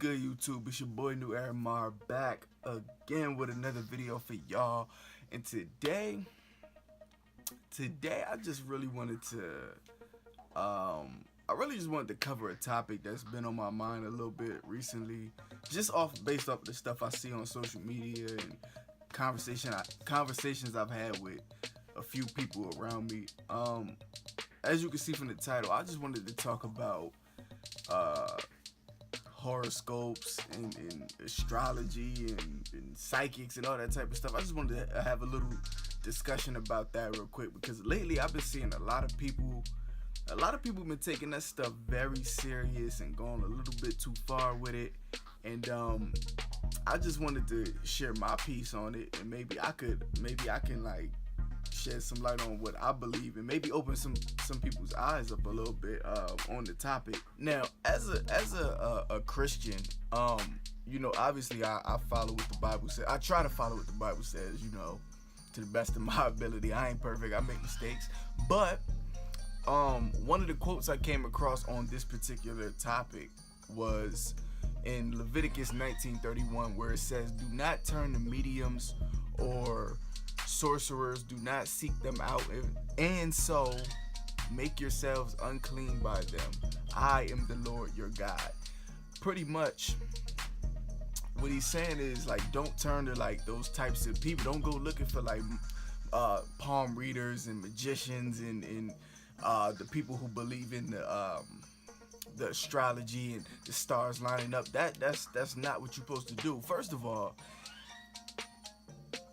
good, YouTube? It's your boy NewEraMar back again with another video for y'all. And today I just really wanted to I really just wanted to cover a topic that's been on my mind a little bit recently, just based off the stuff I see on social media and conversations I've had with a few people around me. As you can see from the title, I just wanted to talk about horoscopes and astrology and psychics and all that type of stuff. I just wanted to have a little discussion about that real quick, because lately I've been seeing a lot of people been taking that stuff very serious and going a little bit too far with it. And I just wanted to share my piece on it, and maybe I can like shed some light on what I believe and maybe open some people's eyes up a little bit on the topic. Now, as a Christian, you know, obviously I follow what the Bible says. I try to follow what the Bible says, you know, to the best of my ability. I ain't perfect, I make mistakes, but one of the quotes I came across on this particular topic was in Leviticus 19:31, where it says, "Do not turn to mediums or sorcerers, do not seek them out, and so make yourselves unclean by them. I am the Lord your God." Pretty much what he's saying is, like, don't turn to like those types of people. Don't go looking for like palm readers and magicians and the people who believe in the astrology and the stars lining up. That's not what you're supposed to do. First of all,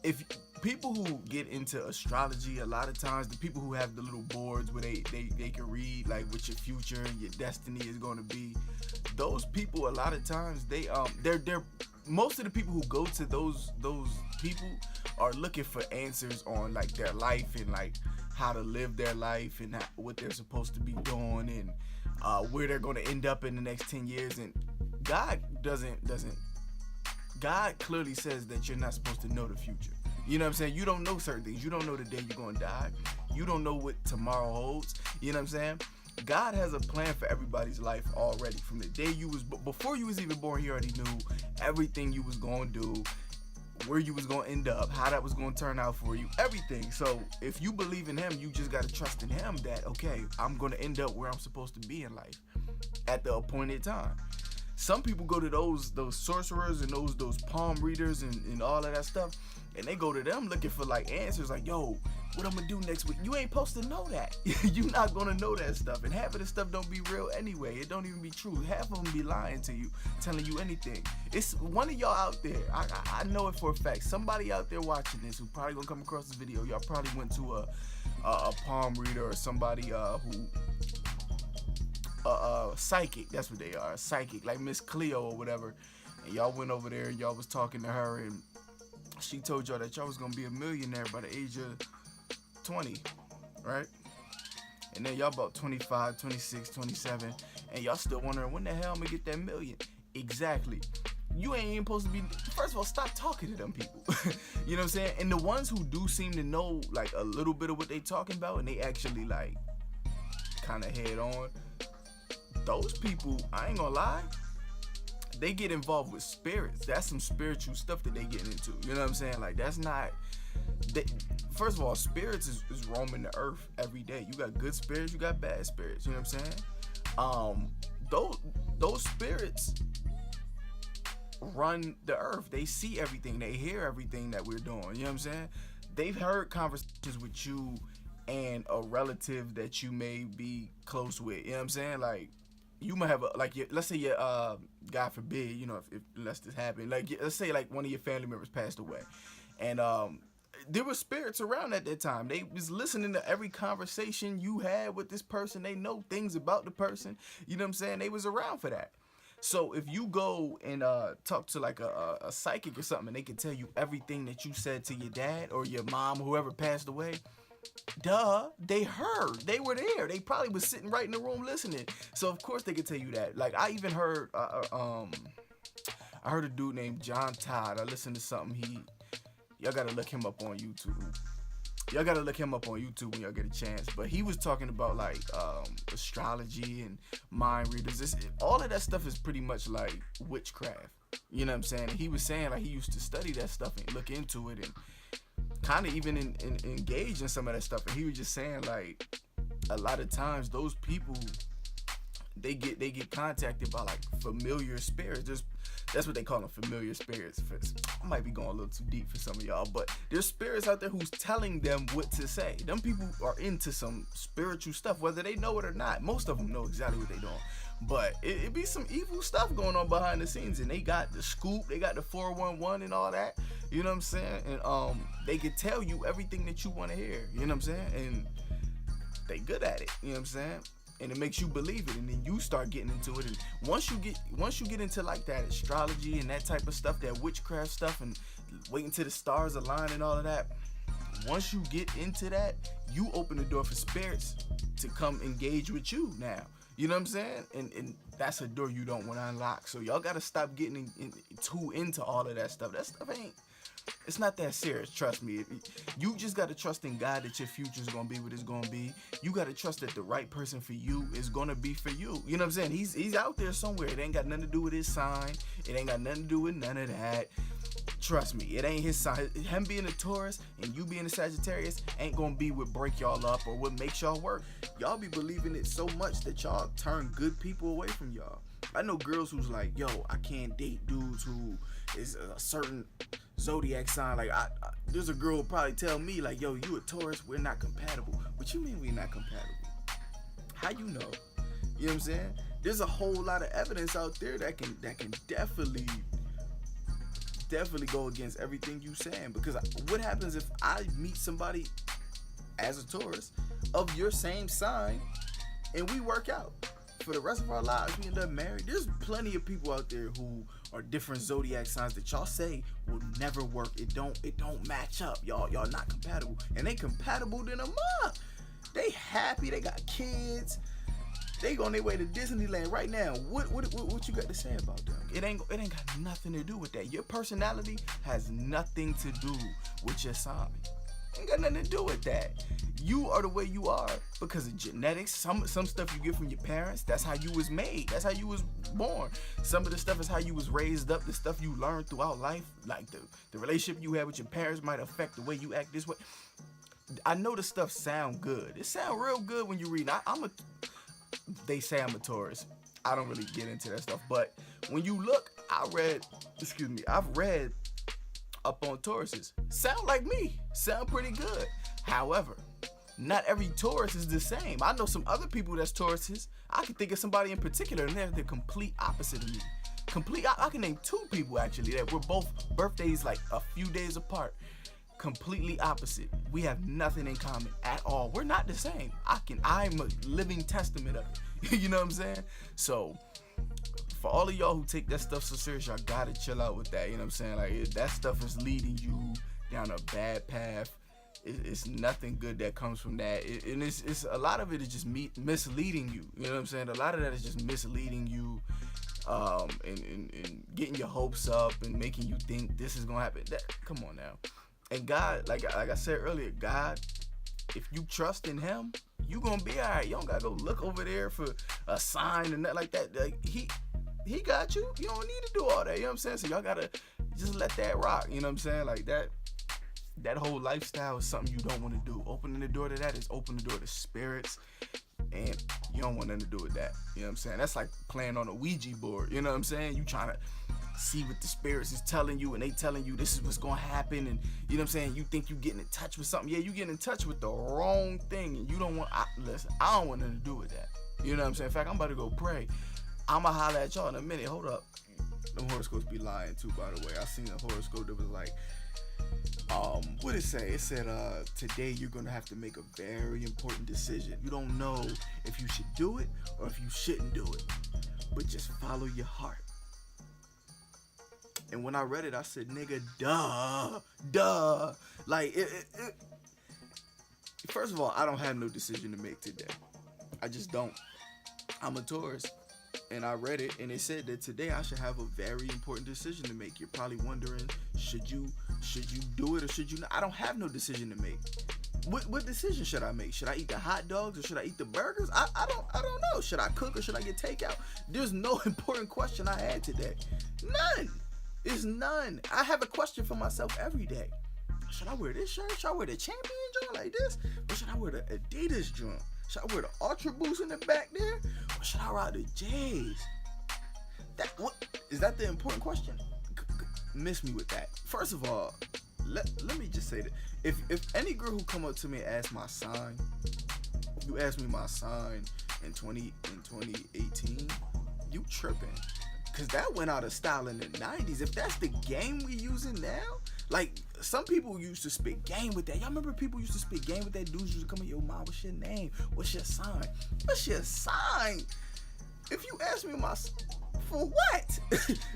if people who get into astrology, a lot of times the people who have the little boards where they can read like what your future and your destiny is going to be, those people a lot of times they're most of the people who go to those people are looking for answers on like their life and like how to live their life and what they're supposed to be doing and where they're going to end up in the next 10 years. And God God clearly says that you're not supposed to know the future. You know what I'm saying? You don't know certain things. You don't know the day you're going to die. You don't know what tomorrow holds. You know what I'm saying? God has a plan for everybody's life already. From the day before you was even born, he already knew everything you was going to do, where you was going to end up, how that was going to turn out for you, everything. So if you believe in him, you just got to trust in him that, okay, I'm going to end up where I'm supposed to be in life at the appointed time. Some people go to those sorcerers and those palm readers and all of that stuff, and they go to them looking for like answers like, yo, what I'm gonna do next week. You ain't supposed to know that. You're not gonna know that stuff, and half of the stuff don't be real anyway. It don't even be true. Half of them be lying to you, telling you anything. It's one of y'all out there, I know it for a fact, somebody out there watching this who probably gonna come across this video. Y'all probably went to a palm reader or somebody who psychic, that's what they are, psychic, like Miss Cleo or whatever, and y'all went over there and y'all was talking to her, and she told y'all that y'all was gonna be a millionaire by the age of 20, right? And then y'all about 25, 26, 27, and y'all still wondering, when the hell I'm gonna get that million? Exactly. You ain't even supposed to be. First of all, stop talking to them people. You know what I'm saying? And the ones who do seem to know like a little bit of what they talking about, and they actually like kind of head on, those people, I ain't gonna lie, they get involved with spirits. That's some spiritual stuff that they get into. You know what I'm saying? Like, that's not. First of all, spirits is roaming the earth every day. You got good spirits, you got bad spirits. You know what I'm saying? Those spirits run the earth. They see everything. They hear everything that we're doing. You know what I'm saying? They've heard conversations with you and a relative that you may be close with. You know what I'm saying? Like, you might have let's say your God forbid, you know, if unless this happened, like let's say like one of your family members passed away, and there were spirits around at that time. They was listening to every conversation you had with this person. They know things about the person. You know what I'm saying? They was around for that. So if you go and talk to like a psychic or something, and they can tell you everything that you said to your dad or your mom, whoever passed away, duh, they heard. They were there. They probably was sitting right in the room listening. So of course they could tell you that. Like, I even heard I heard a dude named John Todd. I listened to something y'all gotta look him up on YouTube. Y'all gotta look him up on YouTube when y'all get a chance. But he was talking about like astrology and mind readers. All of that stuff is pretty much like witchcraft. You know what I'm saying? And he was saying like he used to study that stuff and look into it and kind of even engage in some of that stuff. And he was just saying like a lot of times those people they get contacted by like familiar spirits. That's what they call them, familiar spirits. I might be going a little too deep for some of y'all, but there's spirits out there who's telling them what to say. Them people are into some spiritual stuff, whether they know it or not. Most of them know exactly what they're doing. But it be some evil stuff going on behind the scenes, and they got the scoop, they got the 411 and all that. You know what I'm saying? And they can tell you everything that you want to hear. You know what I'm saying? And they good at it. You know what I'm saying? And it makes you believe it, and then you start getting into it. And once you get into like that astrology and that type of stuff, that witchcraft stuff, and waiting till the stars align and all of that, once you get into that, you open the door for spirits to come engage with you now. You know what I'm saying? And that's a door you don't want to unlock. So y'all gotta stop getting too into all of that stuff. That stuff it's not that serious, trust me. You just gotta trust in God that your future is gonna be what it's gonna be. You gotta trust that the right person for you is gonna be for you. You know what I'm saying? He's out there somewhere. It ain't got nothing to do with his sign. It ain't got nothing to do with none of that. Trust me, it ain't his sign. Him being a Taurus and you being a Sagittarius ain't gonna be what break y'all up or what makes y'all work. Y'all be believing it so much that y'all turn good people away from y'all. I know girls who's like, yo, I can't date dudes who is a certain zodiac sign. Like, there's a girl who probably tell me like, yo, you a Taurus, we're not compatible. What you mean we not compatible? How you know? You know what I'm saying? There's a whole lot of evidence out there that can definitely go against everything you saying. Because what happens if I meet somebody as a Taurus of your same sign and we work out for the rest of our lives, we end up married? There's plenty of people out there who are different zodiac signs that y'all say will never work. It don't match up. Y'all not compatible, and they compatible than a mom. They happy. They got kids. They on their way to Disneyland right now. What you got to say about them? It ain't got nothing to do with that. Your personality has nothing to do with your sign. Ain't got nothing to do with that. You are the way you are because of genetics. Some stuff you get from your parents. That's how you was made. That's how you was born. Some of the stuff is how you was raised up. The stuff you learned throughout life, like the relationship you had with your parents might affect the way you act this way. I know the stuff sound good. It sound real good when you read. They say I'm a Taurus. I don't really get into that stuff, but when you look, I've read up on Tauruses. Sound like me. Sound pretty good. However, not every Taurus is the same. I know some other people that's Tauruses. I can think of somebody in particular, and they're the complete opposite of me. I can name two people actually that we're both birthdays like a few days apart. Completely opposite. We have nothing in common at all. We're not the same. I'm a living testament of it. You know what I'm saying? So for all of y'all who take that stuff so serious, y'all gotta chill out with that. You know what I'm saying? Like, that stuff is leading you down a bad path. It's nothing good that comes from that. And it's a lot of it is just misleading you. You know what I'm saying? A lot of that is just misleading you, and getting your hopes up and making you think this is gonna happen. Come on now. And God, like I said earlier, God, if you trust in Him, you gonna be alright. You don't gotta go look over there for a sign and nothing like that. Like, He got you. You don't need to do all that. You know what I'm saying? So y'all gotta just let that rock. You know what I'm saying? Like that whole lifestyle is something you don't want to do. Opening the door to that is open the door to spirits, and you don't want nothing to do with that. You know what I'm saying? That's like playing on a Ouija board. You know what I'm saying? You trying to see what the spirits is telling you, and they telling you this is what's gonna happen, and you know what I'm saying? You think you getting in touch with something. Yeah, you getting in touch with the wrong thing, and you don't want. Listen, I don't want nothing to do with that. You know what I'm saying? In fact, I'm about to go pray. I'ma holler at y'all in a minute. Hold up. The horoscopes be lying too, by the way. I seen a horoscope that was like, what did it say? It said, today you're gonna have to make a very important decision. You don't know if you should do it or if you shouldn't do it, but just follow your heart. And when I read it, I said, nigga, duh. Like, first of all, I don't have no decision to make today. I just don't. I'm a Taurus. And I read it, and it said that today I should have a very important decision to make. You're probably wondering, should you do it or should you not? I don't have no decision to make. What decision should I make? Should I eat the hot dogs or should I eat the burgers? I don't know. Should I cook or should I get takeout? There's no important question I had today. None. It's none. I have a question for myself every day. Should I wear this shirt? Should I wear the Champion joint like this? Or should I wear the Adidas joint? Should I wear the Ultra Boost in the back there? Or should I rock the J's? Is that the important question? Miss me with that. First of all, let me just say that if any girl who come up to me and ask my sign, you ask me my sign in 2018, you tripping. Cause that went out of style in the 90s. If that's the game we using now, like some people used to spit game with that. Y'all remember people used to spit game with that? Dudes used to come in, yo, mom, what's your name? What's your sign? What's your sign? If you ask me my, for what?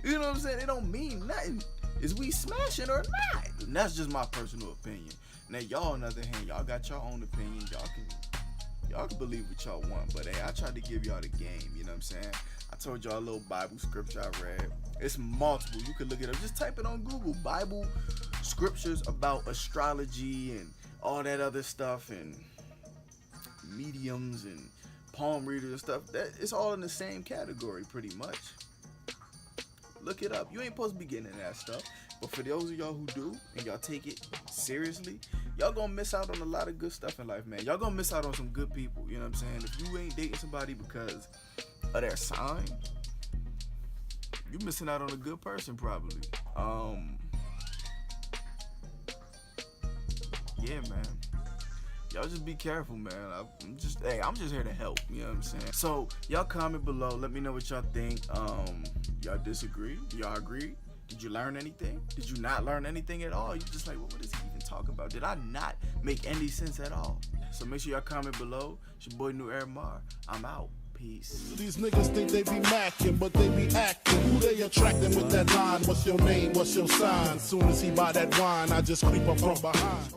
You know what I'm saying? It don't mean nothing. Is we smashing or not? And that's just my personal opinion. Now y'all, on the other hand, y'all got your own opinion. Y'all can believe what y'all want, but hey, I tried to give y'all the game. You know what I'm saying? I told y'all a little Bible scripture I read. It's multiple. You can look it up. Just type it on Google. Bible scriptures about astrology and all that other stuff and mediums and palm readers and stuff. It's all in the same category pretty much. Look it up. You ain't supposed to be getting into that stuff. But for those of y'all who do and y'all take it seriously, y'all gonna miss out on a lot of good stuff in life, man. Y'all gonna miss out on some good people. You know what I'm saying? If you ain't dating somebody because of their sign, you missing out on a good person probably. Yeah, man. Y'all just be careful, man. I'm just here to help. You know what I'm saying? So y'all comment below. Let me know what y'all think. Y'all disagree? Y'all agree? Did you learn anything? Did you not learn anything at all? You just like, what is he even talking about? Did I not make any sense at all? So make sure y'all comment below. It's your boy NewEraMar. I'm out. Peace. These niggas think they be macking, but they be acting. Who they attracting with that line? What's your name? What's your sign? Soon as he buy that wine, I just creep up from behind.